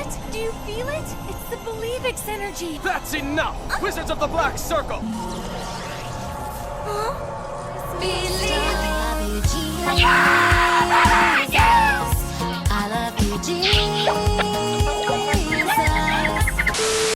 What? Do you feel it? It's the Believix energy. That's enough! Wizards of the Black Circle! Huh?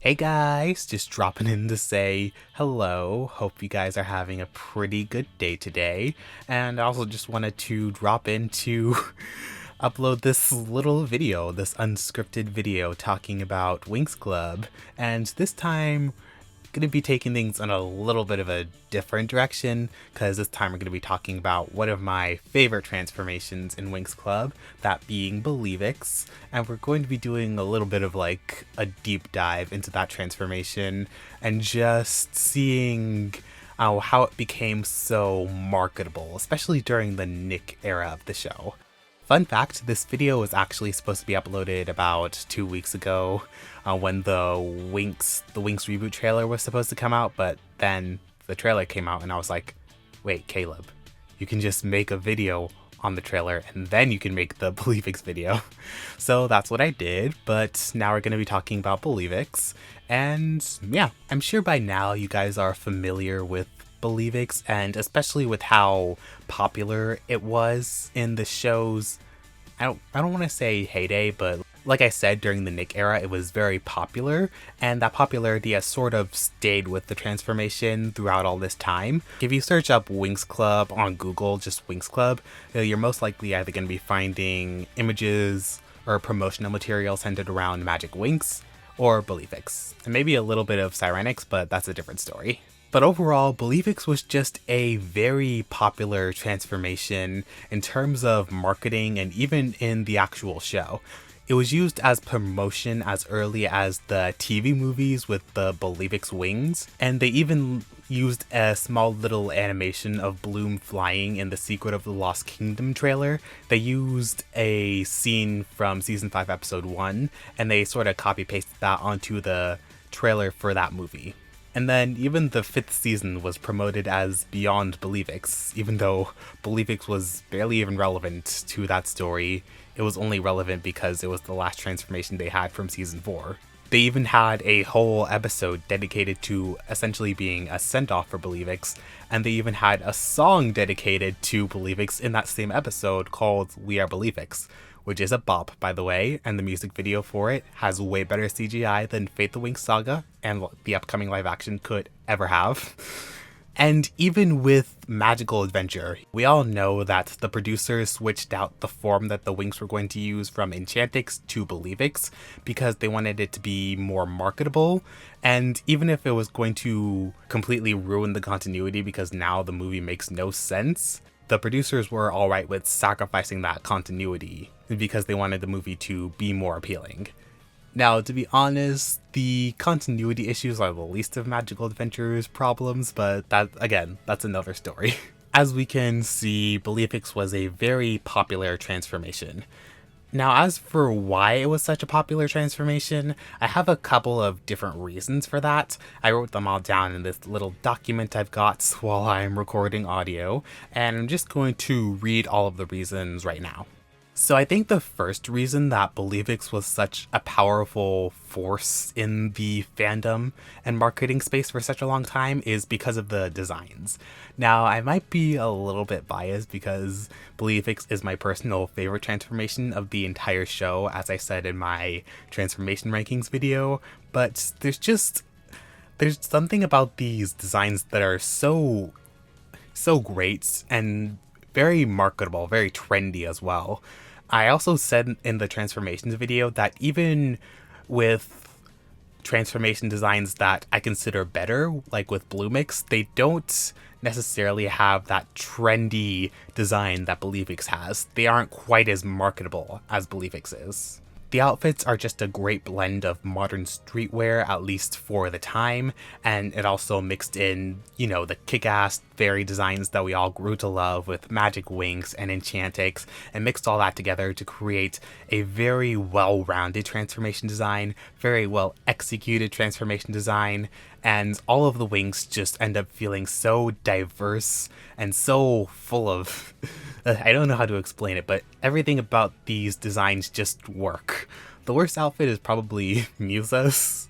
Hey guys, just dropping in to say hello. Hope you guys are having a pretty good day today. And I also just wanted to drop in to upload this little video, this unscripted video talking about Winx Club. And this time, going to be taking things in a little bit of a different direction, because this time we're going to be talking about one of my favorite transformations in Winx Club, that being Believix, and we're going to be doing a little bit of like a deep dive into that transformation and just seeing how it became so marketable, especially during the Nick era of the show. Fun fact, this video was actually supposed to be uploaded about 2 weeks ago when the Winx reboot trailer was supposed to come out, but then the trailer came out and I was like, wait, Caleb, you can just make a video on the trailer and then you can make the Believix video. So that's what I did, but now we're going to be talking about Believix. And yeah, I'm sure by now you guys are familiar with Believix, and especially with how popular it was in the show's, I don't want to say heyday, but like I said, during the Nick era, it was very popular, and that popularity has sort of stayed with the transformation throughout all this time. If you search up Winx Club on Google, just Winx Club, you're most likely either going to be finding images or promotional material centered around Magic Winx or Believix, and maybe a little bit of Sirenix, but that's a different story. But overall, Believix was just a very popular transformation in terms of marketing and even in the actual show. It was used as promotion as early as the TV movies with the Believix wings, and they even used a small little animation of Bloom flying in the Secret of the Lost Kingdom trailer. They used a scene from season 5 episode 1, and they sort of copy pasted that onto the trailer for that movie. And then even the 5th season was promoted as Beyond Believix, even though Believix was barely even relevant to that story. It was only relevant because it was the last transformation they had from season 4. They even had a whole episode dedicated to essentially being a send-off for Believix, and they even had a song dedicated to Believix in that same episode called Are Believix, which is a bop, by the way, and the music video for it has way better CGI than Fate the Winx Saga and the upcoming live action could ever have. And even with Magical Adventure, we all know that the producers switched out the form that the Winx were going to use from Enchantix to Believix because they wanted it to be more marketable. And even if it was going to completely ruin the continuity because now the movie makes no sense, the producers were alright with sacrificing that continuity because they wanted the movie to be more appealing. Now, to be honest, the continuity issues are the least of Magical Adventure's problems, but that's another story. As we can see, Believix was a very popular transformation. Now, as for why it was such a popular transformation, I have a couple of different reasons for that. I wrote them all down in this little document I've got while I'm recording audio, and I'm just going to read all of the reasons right now. So I think the first reason that Believix was such a powerful force in the fandom and marketing space for such a long time is because of the designs. Now, I might be a little bit biased because Believix is my personal favorite transformation of the entire show, as I said in my transformation rankings video, but there's something about these designs that are so great and very marketable, very trendy as well. I also said in the transformations video that even with transformation designs that I consider better, like with Bloomix, they don't necessarily have that trendy design that Believix has. They aren't quite as marketable as Believix is. The outfits are just a great blend of modern streetwear, at least for the time, and it also mixed in, the kick-ass fairy designs that we all grew to love with Magic Winx and Enchantix, and mixed all that together to create a very well-rounded transformation design, very well-executed transformation design, and all of the Winx just end up feeling so diverse and so full of I don't know how to explain it, but everything about these designs just work. The worst outfit is probably Musa's,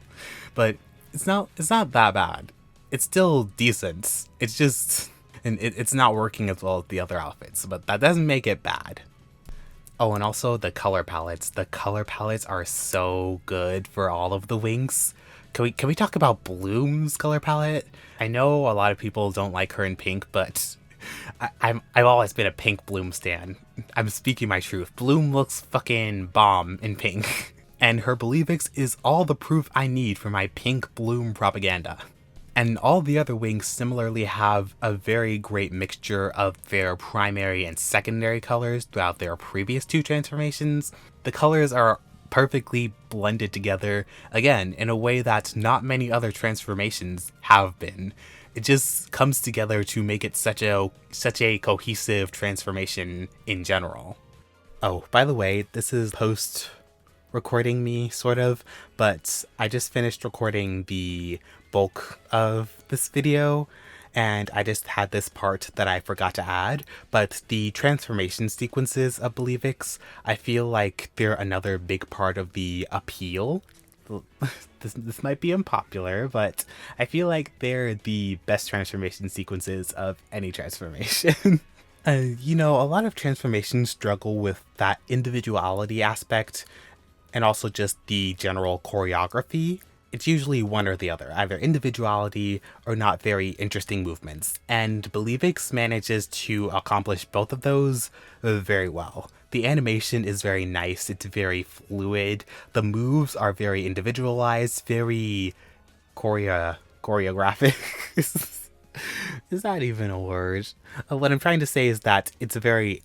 but it's not that bad. It's still decent. It's just, and it's not working as well as the other outfits, but that doesn't make it bad. Oh, and also the color palettes. The color palettes are so good for all of the Winx. Can we talk about Bloom's color palette? I know a lot of people don't like her in pink, but I've always been a pink Bloom stan. I'm speaking my truth. Bloom looks fucking bomb in pink. And her Believix is all the proof I need for my pink Bloom propaganda. And all the other Winx similarly have a very great mixture of their primary and secondary colors throughout their previous two transformations. The colors are perfectly blended together, again, in a way that not many other transformations have been. It just comes together to make it such a cohesive transformation in general. Oh, by the way, this is post recording me, sort of, but I just finished recording the bulk of this video, and I just had this part that I forgot to add, but the transformation sequences of Believix, I feel like they're another big part of the appeal. This might be unpopular, but I feel like they're the best transformation sequences of any transformation. You know, a lot of transformations struggle with that individuality aspect, and also just the general choreography. It's usually one or the other, either individuality or not very interesting movements, and Believix manages to accomplish both of those very well. The animation is very nice, it's very fluid, the moves are very individualized, very choreographic. Is that even a word? What I'm trying to say is that it's very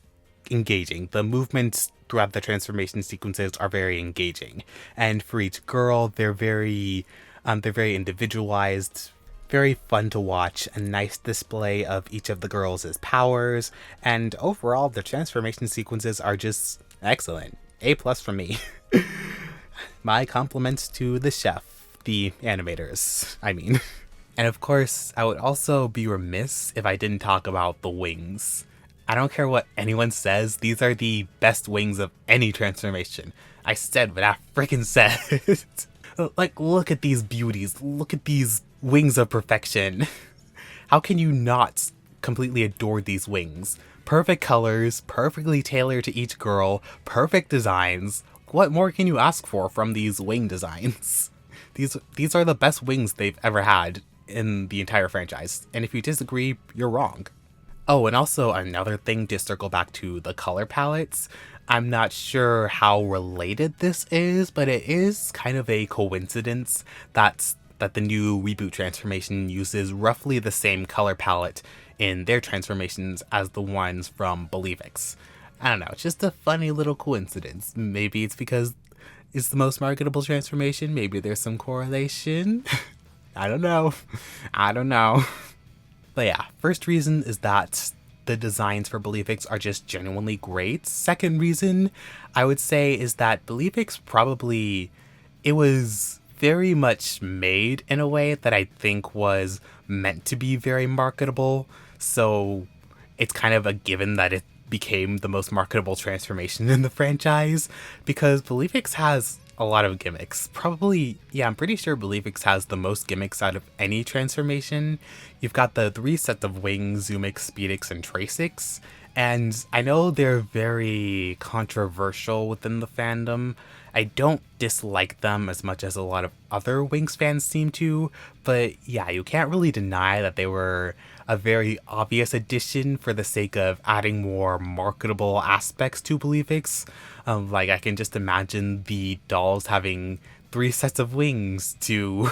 engaging. The movements throughout the transformation sequences are very engaging, and for each girl, they're very individualized, very fun to watch, a nice display of each of the girls' powers, and overall, the transformation sequences are just excellent. A+ from me. My compliments to the chef, the animators, I mean. And of course, I would also be remiss if I didn't talk about the wings. I don't care what anyone says, these are the best wings of any transformation. I said what I freaking said. Like, look at these beauties, look at these wings of perfection. How can you not completely adore these wings? Perfect colors, perfectly tailored to each girl, perfect designs. What more can you ask for from these wing designs? These are the best wings they've ever had in the entire franchise, and if you disagree, you're wrong. Oh, and also another thing to circle back to the color palettes. I'm not sure how related this is, but it is kind of a coincidence that the new reboot transformation uses roughly the same color palette in their transformations as the ones from Believix. I don't know, it's just a funny little coincidence. Maybe it's because it's the most marketable transformation, maybe there's some correlation. I don't know. But yeah, first reason is that the designs for Believix are just genuinely great. Second reason, I would say, is that Believix it was very much made in a way that I think was meant to be very marketable. So it's kind of a given that it became the most marketable transformation in the franchise, because Believix has a lot of gimmicks. I'm pretty sure Believix has the most gimmicks out of any transformation. You've got the 3 sets of wings, Zoomix, Speedix, and Tracix, and I know they're very controversial within the fandom. I don't dislike them as much as a lot of other Winx fans seem to, but yeah, you can't really deny that they were a very obvious addition for the sake of adding more marketable aspects to Believix. Like, I can just imagine the dolls having 3 sets of wings to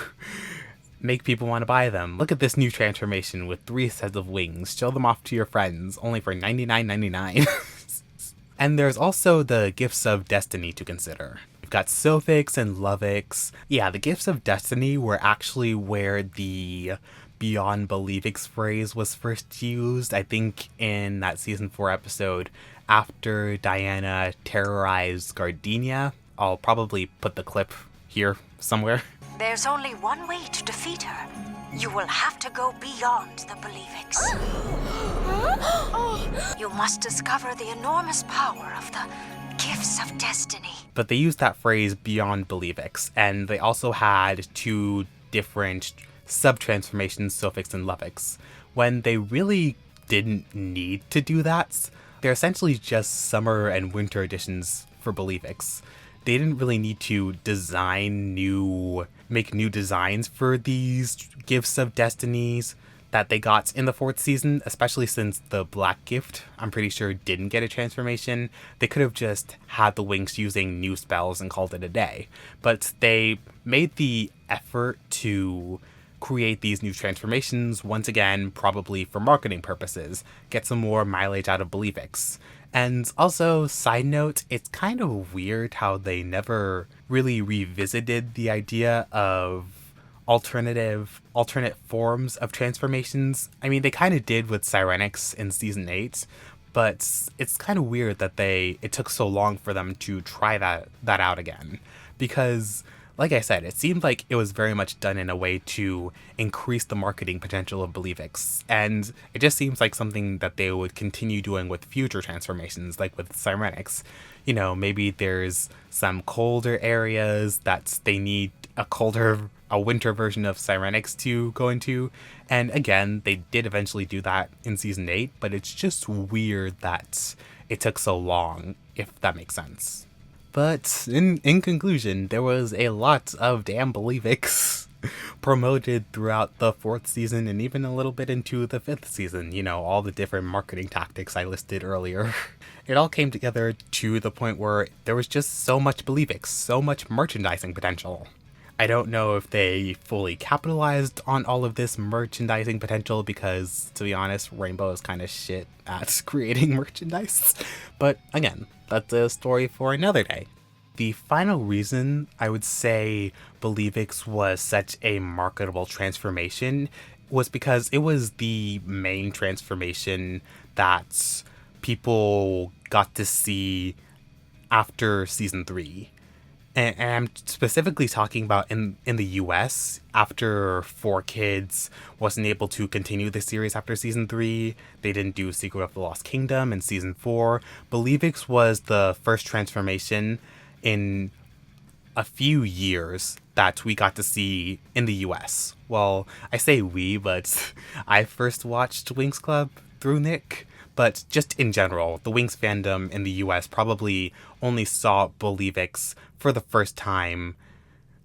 make people want to buy them. Look at this new transformation with 3 sets of wings. Show them off to your friends, only for $99.99. And there's also the Gifts of Destiny to consider. You've got Sophix and Lovix. Yeah, the Gifts of Destiny were actually where the Beyond Believix phrase was first used, I think in that season 4 episode after Diana terrorized Gardenia. I'll probably put the clip here somewhere. There's only one way to defeat her. You will have to go beyond the Believix. You must discover the enormous power of the gifts of destiny. But they used that phrase beyond Believix, and they also had two different sub-transformations, Suffix and Luffix, when they really didn't need to do that. They're essentially just summer and winter editions for Believix. They didn't really need to make new designs for these gifts of destinies that they got in the 4th season, especially since the Black Gift, I'm pretty sure, didn't get a transformation. They could have just had the Winx using new spells and called it a day. But they made the effort to create these new transformations, once again, probably for marketing purposes, get some more mileage out of Believix. And also, side note, it's kind of weird how they never really revisited the idea of alternate forms of transformations. I mean, they kind of did with Sirenix in season 8, but it's kind of weird that it took so long for them to try that out again. Because, like I said, it seemed like it was very much done in a way to increase the marketing potential of Believix, and it just seems like something that they would continue doing with future transformations, like with Sirenix. You know, maybe there's some colder areas that they need a winter version of Sirenix to go into, and again, they did eventually do that in season 8, but it's just weird that it took so long, if that makes sense. But in conclusion, there was a lot of damn Believix promoted throughout the 4th season and even a little bit into the 5th season. You know, all the different marketing tactics I listed earlier. It all came together to the point where there was just so much Believix, so much merchandising potential. I don't know if they fully capitalized on all of this merchandising potential because, to be honest, Rainbow is kind of shit at creating merchandise. But again, that's a story for another day. The final reason I would say Believix was such a marketable transformation was because it was the main transformation that people got to see after season 3. And I'm specifically talking about in the US, after 4Kids wasn't able to continue the series after season 3, they didn't do Secret of the Lost Kingdom in season 4. Believix was the first transformation in a few years that we got to see in the US. Well, I say we, but I first watched Winx Club through Nick. But just in general, the Winx fandom in the US probably only saw Believix for the first time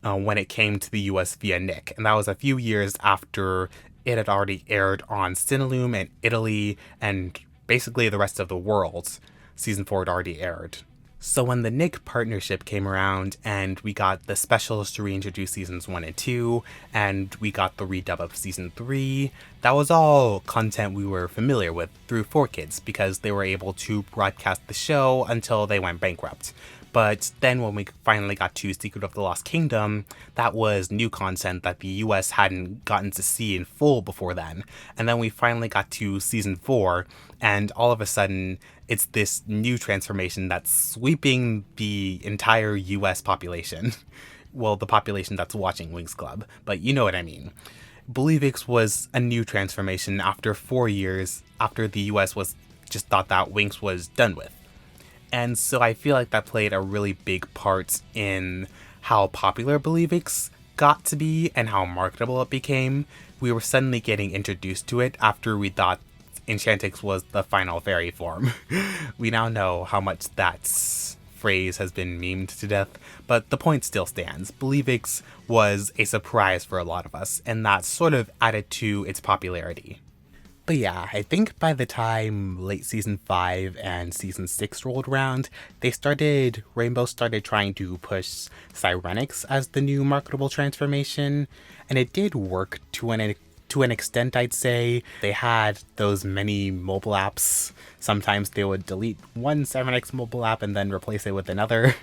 when it came to the US via Nick. And that was a few years after it had already aired on Cinelume and Italy and basically the rest of the world. Season 4 had already aired. So when the Nick partnership came around and we got the specials to reintroduce seasons 1 and 2, and we got the redub of season 3, that was all content we were familiar with through 4Kids because they were able to broadcast the show until they went bankrupt. But then when we finally got to Secret of the Lost Kingdom, that was new content that the US hadn't gotten to see in full before then. And then we finally got to season 4, and all of a sudden, it's this new transformation that's sweeping the entire US population. Well, the population that's watching Winx Club, but you know what I mean. Believix was a new transformation after 4 years after the US was just thought that Winx was done with. And so I feel like that played a really big part in how popular Believix got to be and how marketable it became. We were suddenly getting introduced to it after we thought Enchantix was the final fairy form. We now know how much that phrase has been memed to death, but the point still stands. Believix was a surprise for a lot of us, and that sort of added to its popularity. But yeah, I think by the time late season 5 and season 6 rolled around, Rainbow started trying to push Sirenix as the new marketable transformation, and it did work to an extent, I'd say. They had those many mobile apps. Sometimes they would delete one Sirenix mobile app and then replace it with another.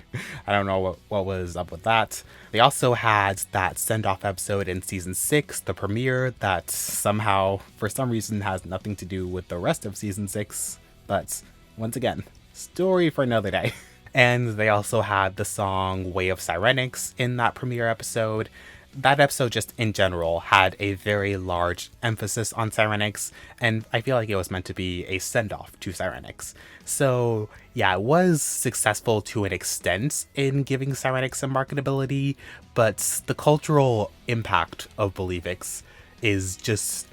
I don't know what was up with that. They also had that send-off episode in season 6, the premiere, that somehow, for some reason, has nothing to do with the rest of season 6. But once again, story for another day. And they also had the song Way of Sirenix in that premiere episode. that episode just in general had a very large emphasis on Sirenix, and I feel like it was meant to be a send-off to Sirenix. So yeah, it was successful to an extent in giving Sirenix some marketability, but the cultural impact of Believix is just,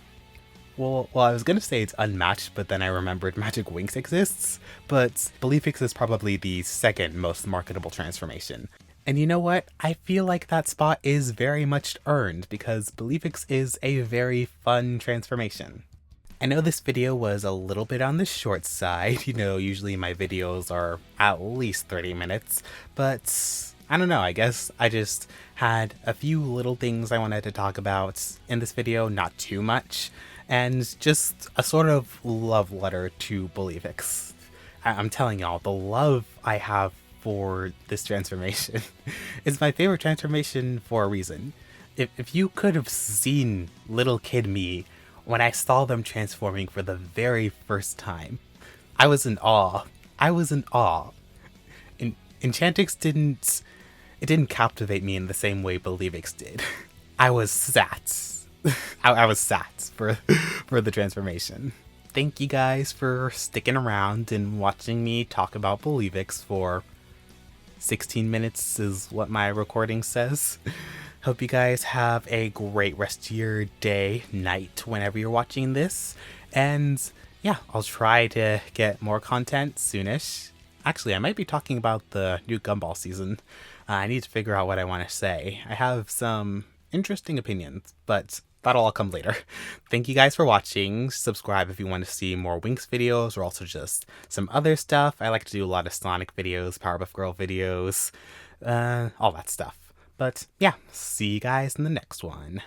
well, I was gonna say it's unmatched, but then I remembered Magic Winx exists, but Believix is probably the second most marketable transformation. And you know what? I feel like that spot is very much earned because Believix is a very fun transformation. I know this video was a little bit on the short side, usually my videos are at least 30 minutes, but I don't know, I guess I just had a few little things I wanted to talk about in this video, not too much, and just a sort of love letter to Believix. I'm telling y'all, the love I have for this transformation is my favorite transformation for a reason. If you could have seen little kid me when I saw them transforming for the very first time, I was in awe. Enchantix didn't captivate me in the same way Believix did. I was sat. I was sat for the transformation. Thank you guys for sticking around and watching me talk about Believix for 16 minutes is what my recording says. Hope you guys have a great rest of your day, night, whenever you're watching this. And yeah, I'll try to get more content soonish. Actually, I might be talking about the new Gumball season. I need to figure out what I want to say. I have some interesting opinions, but that'll all come later. Thank you guys for watching. Subscribe if you want to see more Winx videos or also just some other stuff. I like to do a lot of Sonic videos, Powerpuff Girl videos, all that stuff. But yeah, see you guys in the next one.